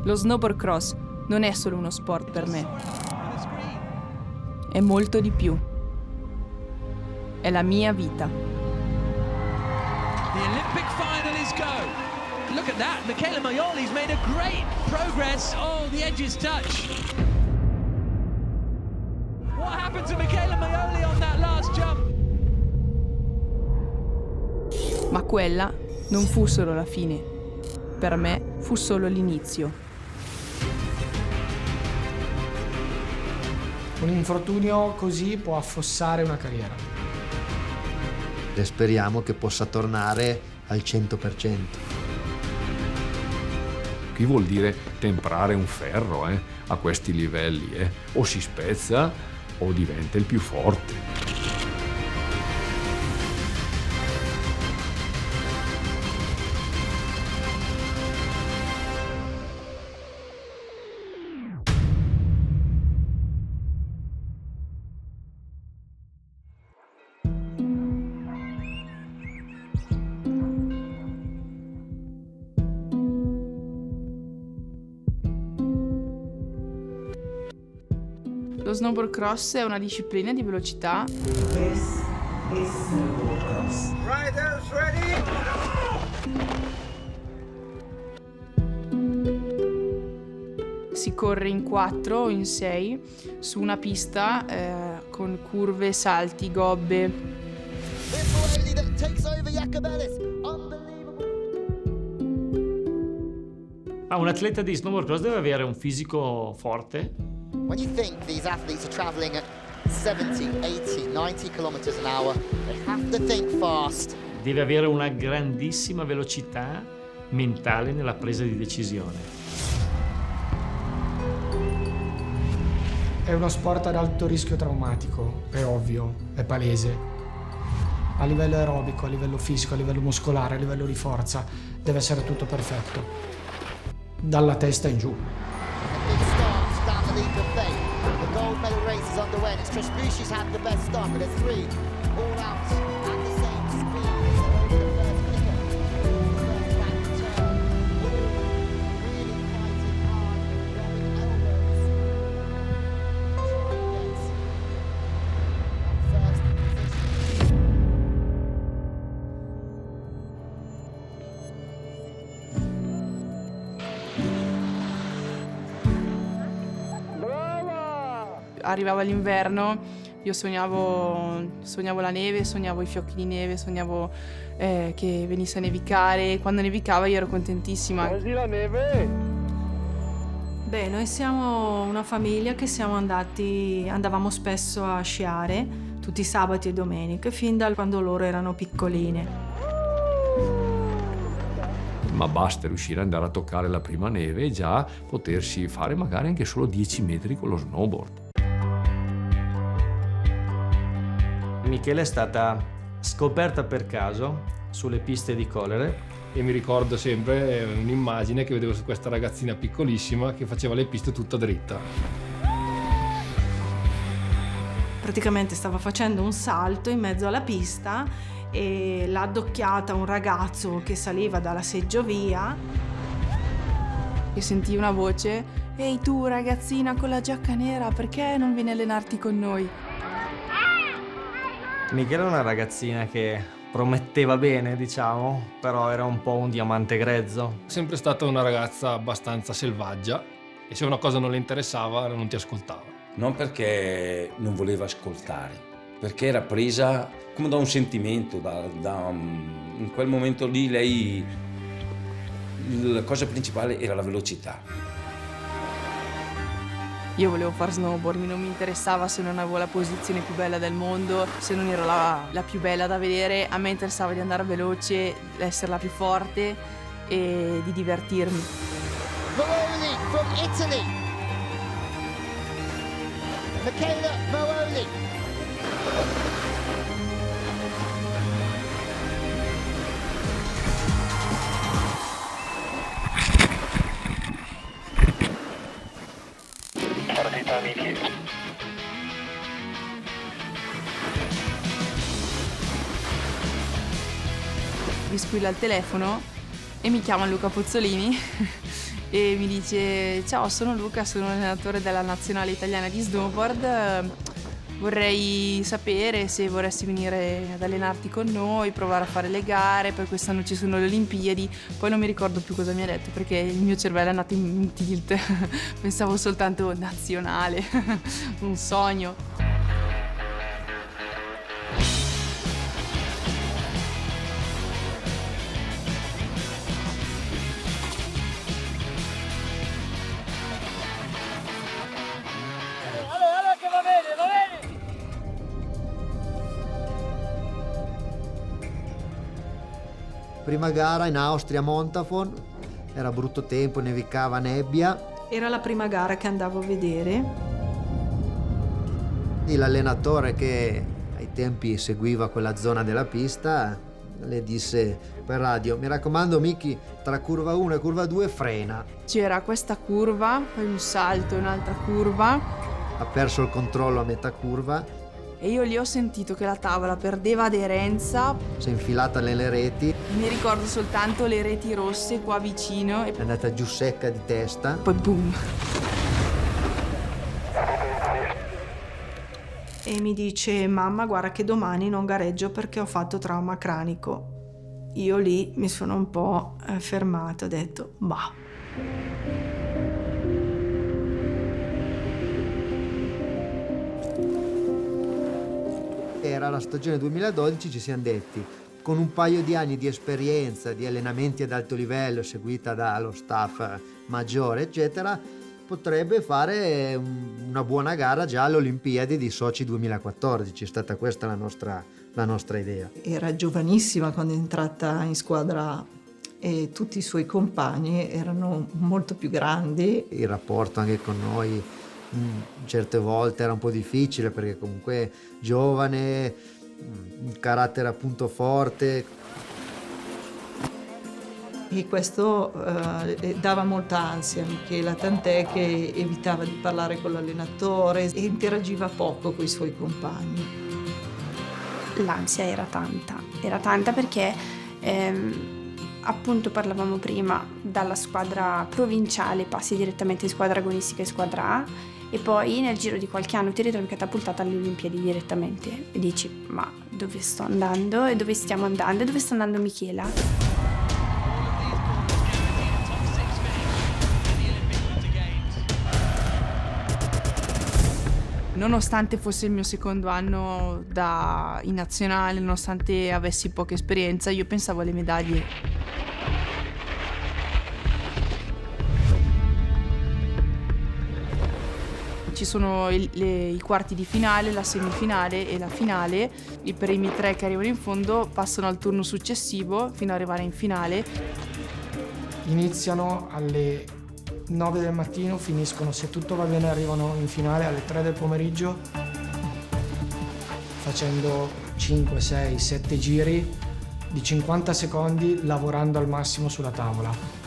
Lo snowboard cross non è solo uno sport per me. È molto di più. È la mia vita. The Olympic final is go. Look at that. Michela Maioli's made a great progress. Oh, the edges touch. What happened to Michela Maioli on that last jump? Ma quella non fu solo la fine. Per me fu solo l'inizio. Un infortunio così può affossare una carriera. E speriamo che possa tornare al 100%. Qui vuol dire temprare un ferro a questi livelli. O si spezza o diventa il più forte. Lo snowboard cross è una disciplina di velocità. This is snowboard cross. Riders ready? Si corre in 4 o in 6 su una pista con curve, salti, gobbe. Un atleta di snowboard cross deve avere un fisico forte. When you think these athletes are traveling at 70, 80, 90 kilometers an hour, they have to think fast. Deve avere una grandissima velocità mentale nella presa di decisione. È uno sport ad alto rischio traumatico, è ovvio, è palese. A livello aerobico, a livello fisico, a livello muscolare, a livello di forza, deve essere tutto perfetto. Dalla testa in giù. The gold medal race is underway and it's Trasbushis had the best start, but there's 3 all out at the same speed. Over the first clicker, first back turn. Really fighting hard, dropping elbows. Trying to get that first position. Arrivava l'inverno, io sognavo la neve, sognavo i fiocchi di neve, sognavo che venisse a nevicare. Quando nevicava io ero contentissima. Così la neve! Beh, noi siamo una famiglia che andavamo spesso a sciare tutti i sabati e domeniche, fin da quando loro erano piccoline. Ma basta riuscire ad andare a toccare la prima neve e già potersi fare magari anche solo 10 metri con lo snowboard. Michela è stata scoperta per caso sulle piste di Collere. E mi ricordo sempre un'immagine che vedevo su questa ragazzina piccolissima che faceva le piste tutta dritta. Praticamente stava facendo un salto in mezzo alla pista e l'ha addocchiata un ragazzo che saliva dalla seggiovia. E sentii una voce: «Ehi tu ragazzina con la giacca nera, perché non vieni a allenarti con noi?» Michela è una ragazzina che prometteva bene, diciamo, però era un po' un diamante grezzo. Sempre stata una ragazza abbastanza selvaggia e se una cosa non le interessava non ti ascoltava. Non perché non voleva ascoltare, perché era presa come da un sentimento, in quel momento lì lei, la cosa principale era la velocità. Io volevo fare snowboard, non mi interessava se non avevo la posizione più bella del mondo, se non ero la più bella da vedere. A me interessava di andare veloce, essere la più forte e di divertirmi. Maioli from Italy. Michela Maioli. Partita amici. Mi squilla il telefono e mi chiama Luca Pozzolini e mi dice: ciao, sono Luca, sono allenatore della nazionale italiana di snowboard, vorrei sapere se vorresti venire ad allenarti con noi, provare a fare le gare, per quest'anno ci sono le Olimpiadi. Poi non mi ricordo più cosa mi ha detto perché il mio cervello è andato in tilt, pensavo soltanto nazionale, un sogno. Prima gara in Austria a Montafon, era brutto tempo, nevicava, nebbia. Era la prima gara che andavo a vedere. E l'allenatore che ai tempi seguiva quella zona della pista le disse per radio: mi raccomando Miki, tra curva 1 e curva 2 frena. C'era questa curva, poi un salto e un'altra curva. Ha perso il controllo a metà curva. E io lì ho sentito che la tavola perdeva aderenza. Si è infilata nelle reti. Mi ricordo soltanto le reti rosse qua vicino. È andata giù secca di testa. Poi boom. E mi dice: mamma, guarda che domani non gareggio perché ho fatto trauma cranico. Io lì mi sono un po' fermata, ho detto bah. Era la stagione 2012, ci siamo detti, con un paio di anni di esperienza, di allenamenti ad alto livello seguita dallo staff maggiore, eccetera, potrebbe fare una buona gara già alle Olimpiadi di Sochi 2014. È stata questa la nostra idea. Era giovanissima quando è entrata in squadra e tutti i suoi compagni erano molto più grandi. Il rapporto anche con noi certe volte era un po' difficile perché comunque giovane, un carattere appunto forte. E questo dava molta ansia a Michela, tant'è che evitava di parlare con l'allenatore e interagiva poco con i suoi compagni. L'ansia era tanta perché appunto parlavamo prima, dalla squadra provinciale passi direttamente in squadra agonistica e squadra A e poi nel giro di qualche anno ti ritrovi catapultata alle Olimpiadi direttamente e dici: ma dove sto andando e dove stiamo andando e dove sta andando Michela? Nonostante fosse il mio secondo anno in nazionale, nonostante avessi poca esperienza, io pensavo alle medaglie. Ci sono i quarti di finale, la semifinale e la finale. I primi 3 che arrivano in fondo passano al turno successivo fino ad arrivare in finale. Iniziano alle 9 del mattino, finiscono, se tutto va bene, arrivano in finale alle 3 del pomeriggio facendo 5, 6, 7 giri di 50 secondi lavorando al massimo sulla tavola.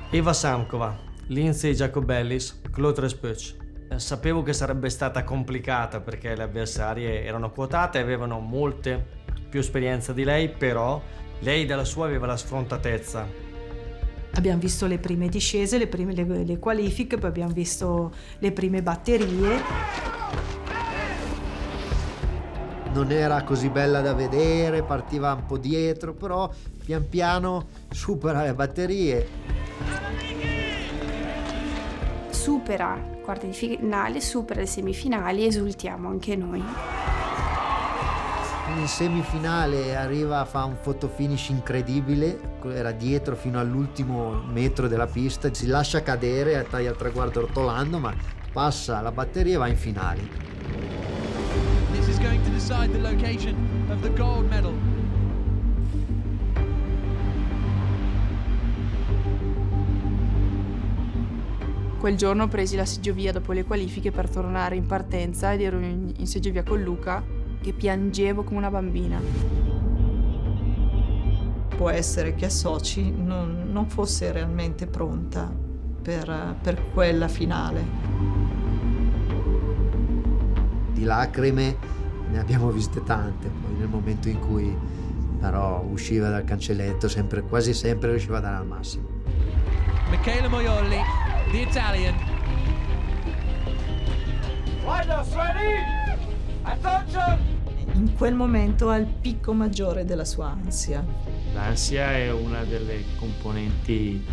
Eva Samkova, Lindsay Jacobellis, Claude Respeux. Sapevo che sarebbe stata complicata perché le avversarie erano quotate e avevano molte più esperienza di lei, però lei dalla sua aveva la sfrontatezza. Abbiamo visto le prime discese, le qualifiche, poi abbiamo visto le prime batterie. Non era così bella da vedere, partiva un po' dietro, però pian piano supera le batterie. Supera i quarti di finale, supera le semifinali, esultiamo anche noi. In semifinale arriva, fa un fotofinish incredibile, era dietro fino all'ultimo metro della pista, si lascia cadere, taglia il traguardo rotolando, ma passa la batteria e va in finale. This is going to decide the location of the gold medal. Quel giorno presi la seggiovia dopo le qualifiche per tornare in partenza ed ero in seggiovia con Luca che piangevo come una bambina. Può essere che a Sochi non fosse realmente pronta per quella finale. Di lacrime ne abbiamo viste tante, poi nel momento in cui però usciva dal cancelletto quasi sempre riusciva a dare al massimo. Michele Maioli, the Italian. In quel momento ha il picco maggiore della sua ansia. L'ansia è una delle componenti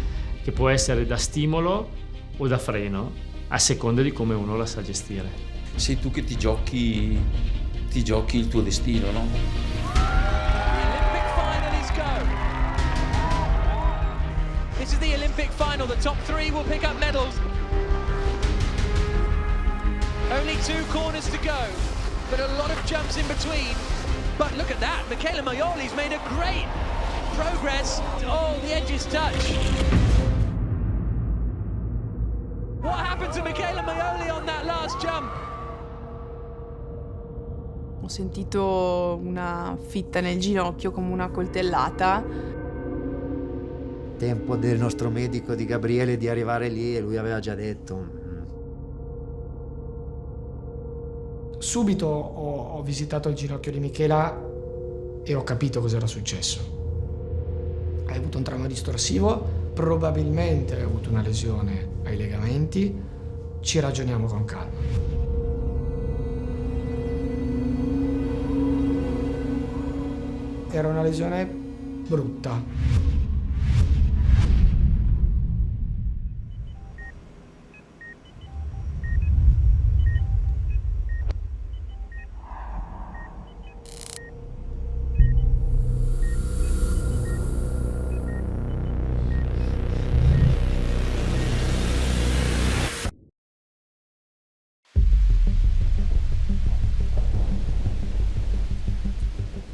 che può essere da stimolo o da freno, a seconda di come uno la sa gestire. Sei tu che ti giochi il tuo destino, no? Olympic final is go. This is the Olympic final. The top three will pick up medals. Only 2 corners to go, but a lot of jumps in between. But look at that, Michele Maioli's made a great progress. Oh, the edges touch. What happened to Michele Maioli on that last jump? Ho sentito una fitta nel ginocchio come una coltellata. Tempo del nostro medico di Gabriele di arrivare lì e lui aveva già detto. Subito ho visitato il ginocchio di Michela e ho capito cos'era successo. Hai avuto un trauma distorsivo, probabilmente hai avuto una lesione ai legamenti, ci ragioniamo con calma. Era una lesione brutta.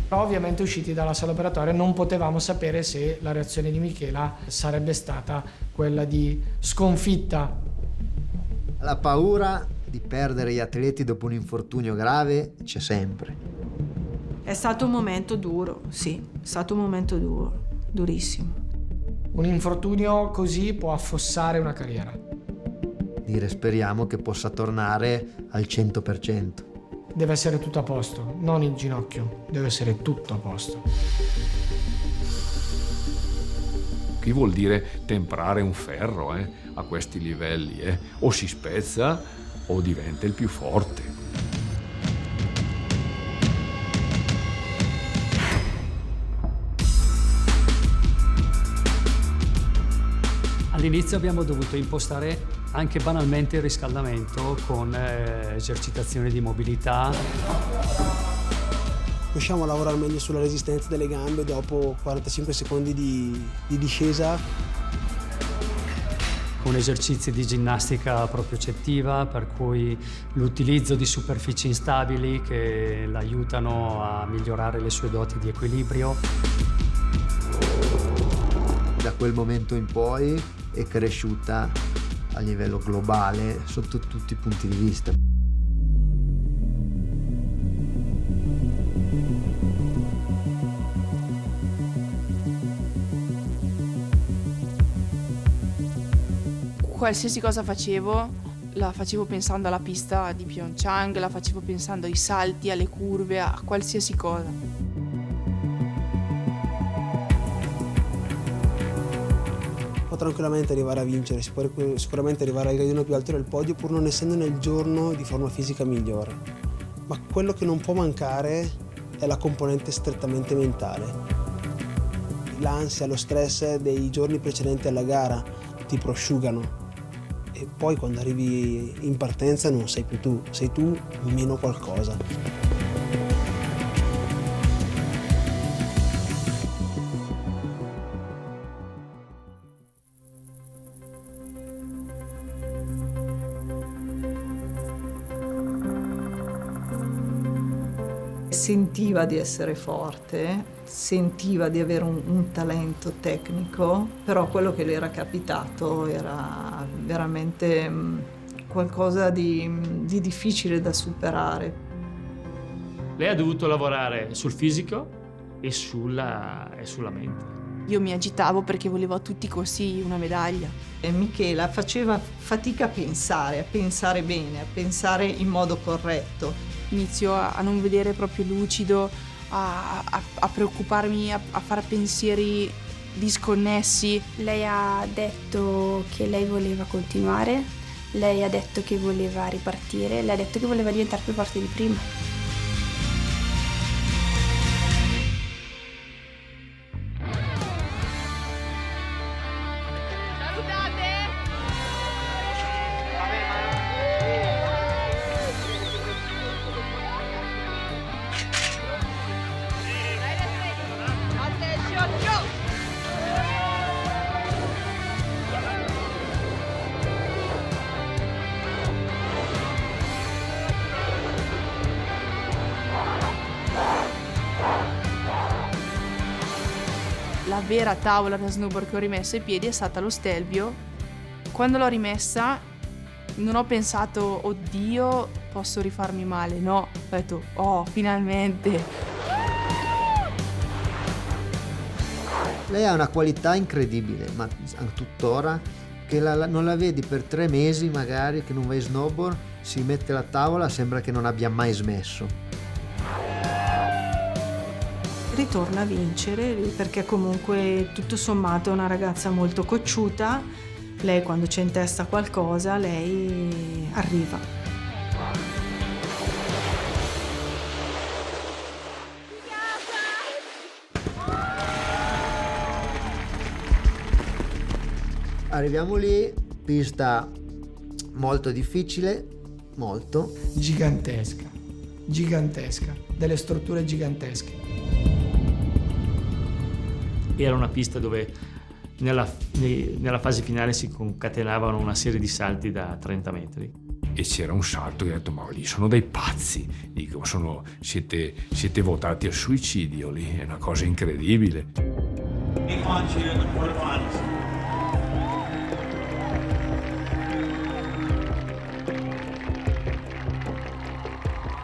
Ovviamente usciti dalla sala operatoria non potevamo sapere se la reazione di Michela sarebbe stata quella di sconfitta. La paura di perdere gli atleti dopo un infortunio grave c'è sempre. È stato un momento duro, sì, è stato un momento duro, durissimo. Un infortunio così può affossare una carriera. Dire speriamo che possa tornare al 100%. Deve essere tutto a posto, non il ginocchio, deve essere tutto a posto. Qui vuol dire temprare un ferro a questi livelli, o si spezza o diventa il più forte. All'inizio abbiamo dovuto impostare anche banalmente il riscaldamento con esercitazioni di mobilità. Riusciamo a lavorare meglio sulla resistenza delle gambe dopo 45 secondi di discesa. Con esercizi di ginnastica propriocettiva, per cui l'utilizzo di superfici instabili che l'aiutano a migliorare le sue doti di equilibrio. Da quel momento in poi è cresciuta a livello globale sotto tutti i punti di vista. Qualsiasi cosa facevo, la facevo pensando alla pista di Pyeongchang, la facevo pensando ai salti, alle curve, a qualsiasi cosa. Tranquillamente arrivare a vincere, si può sicuramente arrivare al gradino più alto del podio pur non essendo nel giorno di forma fisica migliore. Ma quello che non può mancare è la componente strettamente mentale. L'ansia, lo stress dei giorni precedenti alla gara ti prosciugano e poi quando arrivi in partenza non sei più tu, sei tu meno qualcosa. Sentiva di essere forte, sentiva di avere un talento tecnico, però quello che le era capitato era veramente qualcosa di difficile da superare. Lei ha dovuto lavorare sul fisico e sulla mente. Io mi agitavo perché volevo a tutti i costi una medaglia. E Michela faceva fatica a pensare bene, a pensare in modo corretto. Inizio a non vedere proprio lucido, a preoccuparmi, a fare pensieri disconnessi. Lei ha detto che lei voleva continuare, lei ha detto che voleva ripartire, lei ha detto che voleva diventare più forte di prima. La vera tavola da snowboard che ho rimesso ai piedi è stata lo Stelvio. Quando l'ho rimessa non ho pensato, oddio, posso rifarmi male. No, ho detto, oh, finalmente. Lei ha una qualità incredibile, ma tuttora, che non la vedi per 3 mesi magari, che non vai snowboard, si mette alla tavola, sembra che non abbia mai smesso. Ritorna a vincere perché comunque tutto sommato è una ragazza molto cocciuta. Lei quando c'è in testa qualcosa, lei arriva. Arriviamo lì, pista molto difficile, molto. Gigantesca, delle strutture gigantesche. Era una pista dove nella fase finale si concatenavano una serie di salti da 30 metri. E c'era un salto che ho detto, ma lì sono dei pazzi, dico, siete votati al suicidio lì, è una cosa incredibile.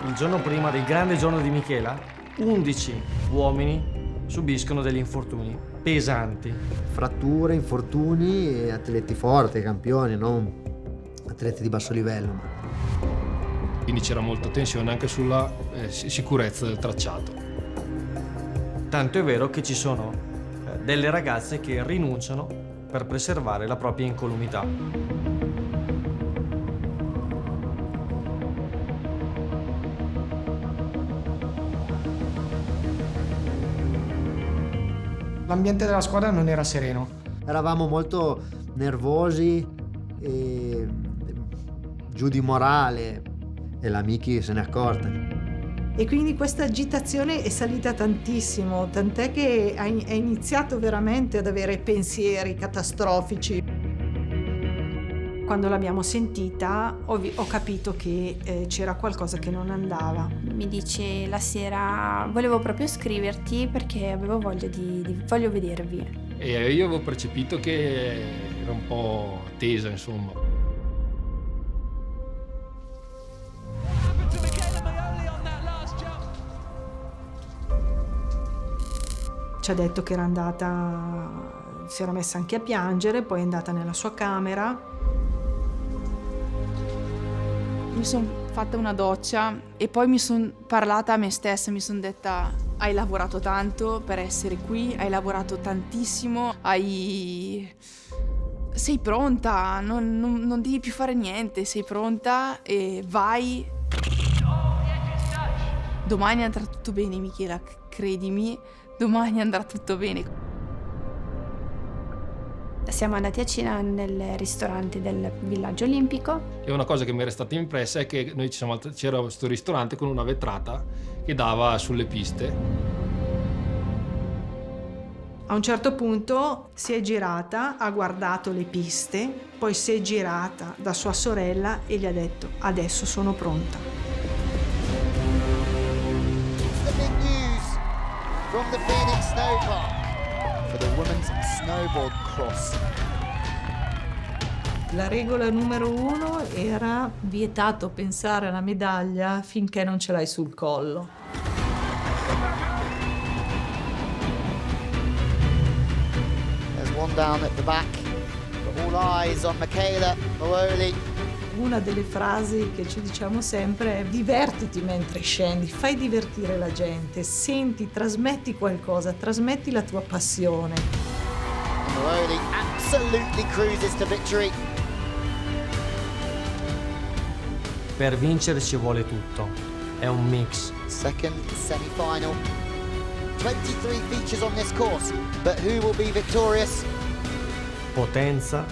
Il giorno prima del grande giorno di Michela, 11 uomini subiscono degli infortuni pesanti. Fratture, infortuni e atleti forti, campioni, non atleti di basso livello. Quindi c'era molta tensione anche sulla sicurezza del tracciato. Tanto è vero che ci sono delle ragazze che rinunciano per preservare la propria incolumità. L'ambiente della squadra non era sereno. Eravamo molto nervosi e giù di morale e la Miki se n'è accorta. E quindi questa agitazione è salita tantissimo, tant'è che ha iniziato veramente ad avere pensieri catastrofici. Quando l'abbiamo sentita ho capito che c'era qualcosa che non andava. Mi dice la sera, volevo proprio scriverti perché avevo voglia voglio vedervi. E io avevo percepito che era un po' tesa, insomma. Ci ha detto che era andata, si era messa anche a piangere, poi è andata nella sua camera. Mi sono fatta una doccia e poi mi sono parlata a me stessa, mi sono detta, hai lavorato tanto per essere qui, hai lavorato tantissimo, sei pronta, non devi più fare niente, sei pronta e vai. Domani andrà tutto bene, Michela, credimi, domani andrà tutto bene. Siamo andati a cena nel ristorante del villaggio olimpico. E una cosa che mi è restata impressa è che noi c'era questo ristorante con una vetrata che dava sulle piste. A un certo punto si è girata, ha guardato le piste, poi si è girata da sua sorella e gli ha detto: adesso sono pronta. The big news from the Phoenix Snow Park for the women's snowboard cross. La regola numero 1 era vietato pensare alla medaglia finché non ce l'hai sul collo. There's one down at the back, but all eyes on Michela Maoli Una delle frasi che ci diciamo sempre è: divertiti mentre scendi, fai divertire la gente, senti, trasmetti qualcosa, trasmetti la tua passione. Moroni absolutely cruises to victory. Per vincere ci vuole tutto, è un mix. Second semi-final. 23 features on this course, but who will be victorious? Potenza,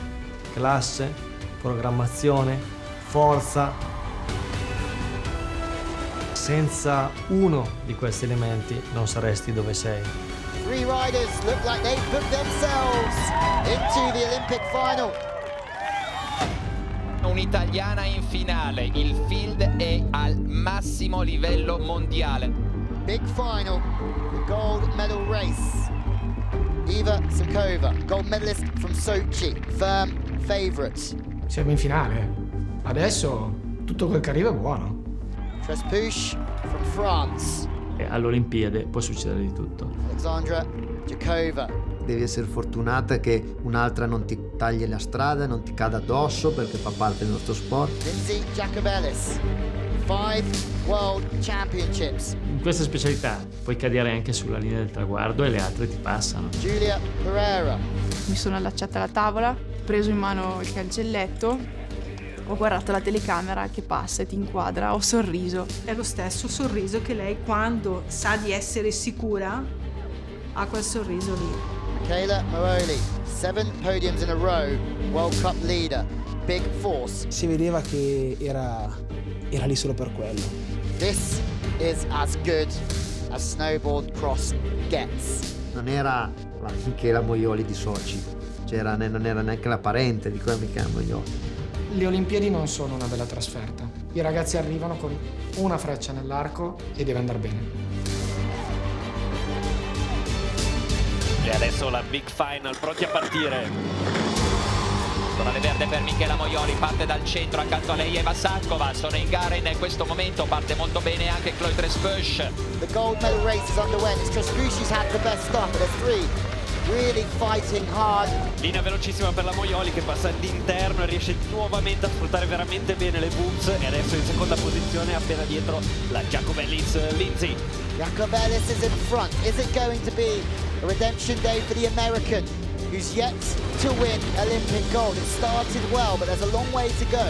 classe, programmazione, forza. Senza uno di questi elementi non saresti dove sei. 3 riders look like they've put themselves into the Olympic final. Un'italiana in finale, il field è al massimo livello mondiale. Big final, the gold medal race. Iva Samkova, gold medalist from Sochi, firm favourite. Siamo in finale. Adesso tutto quel che arriva è buono. Trespuche from France. E all'Olimpiade può succedere di tutto. Alexandra Jakova. Devi essere fortunata che un'altra non ti tagli la strada, non ti cada addosso perché fa parte del nostro sport. Lindsay Jacobellis, 5 World Championships. In questa specialità puoi cadere anche sulla linea del traguardo e le altre ti passano. Giulia Pereira. Mi sono allacciata alla tavola, ho preso in mano il cancelletto, ho guardato la telecamera che passa e ti inquadra, ho sorriso. È lo stesso sorriso che lei, quando sa di essere sicura, ha quel sorriso lì. Michaela Moroli, 7 podiums in a row, World Cup leader, big force. Si vedeva che era lì solo per quello. This is as good as snowboard cross gets. Non era la Michela Moioli di Sochi, non era neanche la parente di quella Michela Moioli. Le Olimpiadi non sono una bella trasferta. I ragazzi arrivano con una freccia nell'arco e deve andare bene. E adesso la big final, pronti a partire. Tonale verde per Michela Moioli, parte dal centro, accanto a lei Eva Samkova, sono in gara in questo momento, parte molto bene anche Chloe Trespuche. The gold medal race is underway. It's Trespuche who's had the best start, but there's 3 really fighting hard. Linea velocissima per la Moioli che passa all'interno e riesce nuovamente a sfruttare veramente bene le booms, e adesso in seconda posizione appena dietro la Jacobellis Lindsay. Jacobellis is in front. Is it going to be a redemption day for the American, who's yet to win Olympic gold? It started well, but there's a long way to go.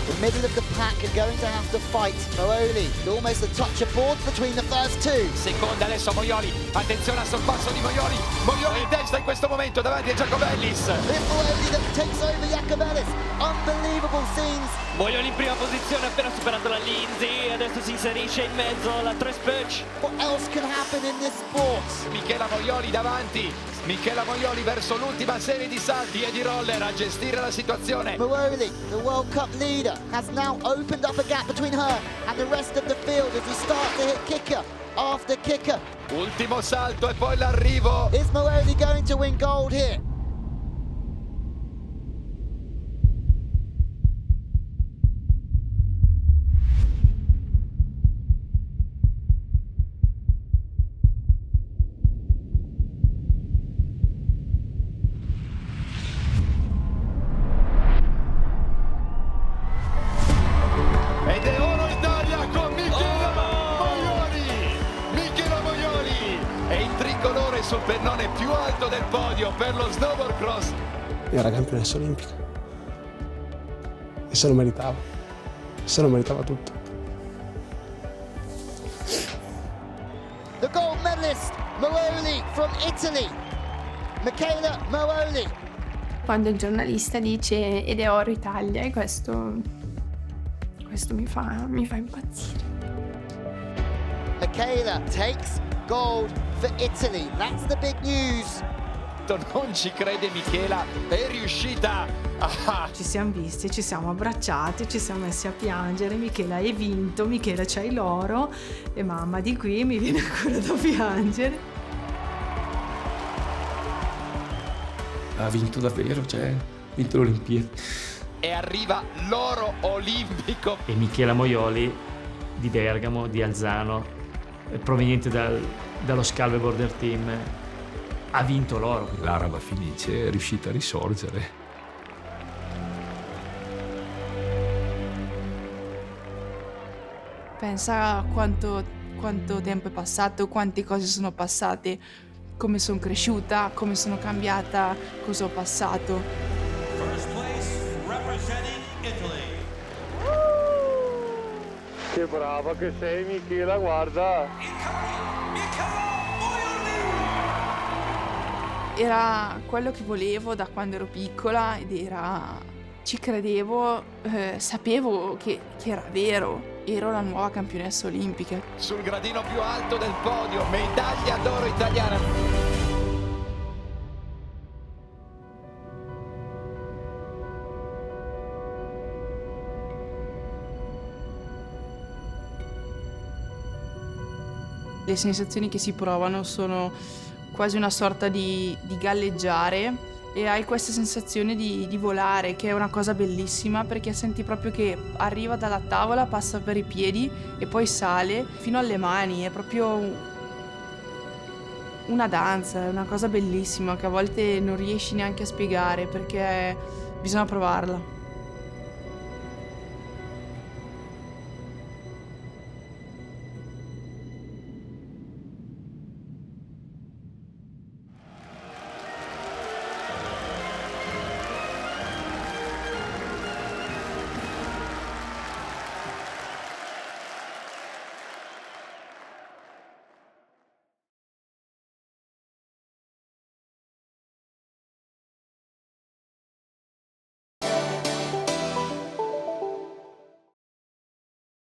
The middle of the pack are going to have to fight. Moroli, almost a touch of board between the first 2. Seconda adesso Moioli, attenzione al sorpasso di Moioli, Moioli in testa in questo momento davanti a Jacobellis. It's Moroli that takes over Jacobellis. Unbelievable scenes. Moioli in prima posizione, appena superato la Lindsay, adesso si inserisce in mezzo la Trespuche. What else can happen in this sport? Michela Moioli davanti, Michela Moioli verso l'ultima serie di salti e di roller a gestire la situazione. Moroli, the World Cup leader, has now opened up a gap between her and the rest of the field as we start to hit kicker after kicker. Ultimo salto e poi l'arrivo. Is Moroli going to win gold here? Ed è oro Italia con Michela Moioli. Michela Moioli è in tricolore sul pennone più alto del podio per lo snowboard cross. Era campionessa olimpica e se lo meritava tutto. The gold medalist, Moroli from Italy. Michela Moroli. Quando il giornalista dice ed è oro Italia, e questo mi fa impazzire. Michela takes gold for Italy. That's the big news. Non ci crede Michela, è riuscita. Ci siamo visti, ci siamo abbracciati, ci siamo messi a piangere. Michela, hai vinto, Michela, c'hai l'oro. E mamma di qui mi viene ancora da piangere. Ha vinto davvero, ha vinto l'Olimpiade. E arriva l'oro olimpico. E Michela Moioli di Bergamo, di Alzano, proveniente dallo Scalve Border Team, ha vinto l'oro. L'Araba Fenice è riuscita a risorgere. Pensa a quanto tempo è passato, quante cose sono passate, come sono cresciuta, come sono cambiata, cosa ho passato. First place representing Italy. Che brava che sei, Michela, guarda. Era quello che volevo da quando ero piccola ed ci credevo, sapevo che era vero, ero la nuova campionessa olimpica. Sul gradino più alto del podio, medaglia d'oro italiana. Le sensazioni che si provano sono quasi una sorta di galleggiare e hai questa sensazione di volare, che è una cosa bellissima perché senti proprio che arriva dalla tavola, passa per i piedi e poi sale fino alle mani. È proprio una danza, è una cosa bellissima che a volte non riesci neanche a spiegare perché bisogna provarla.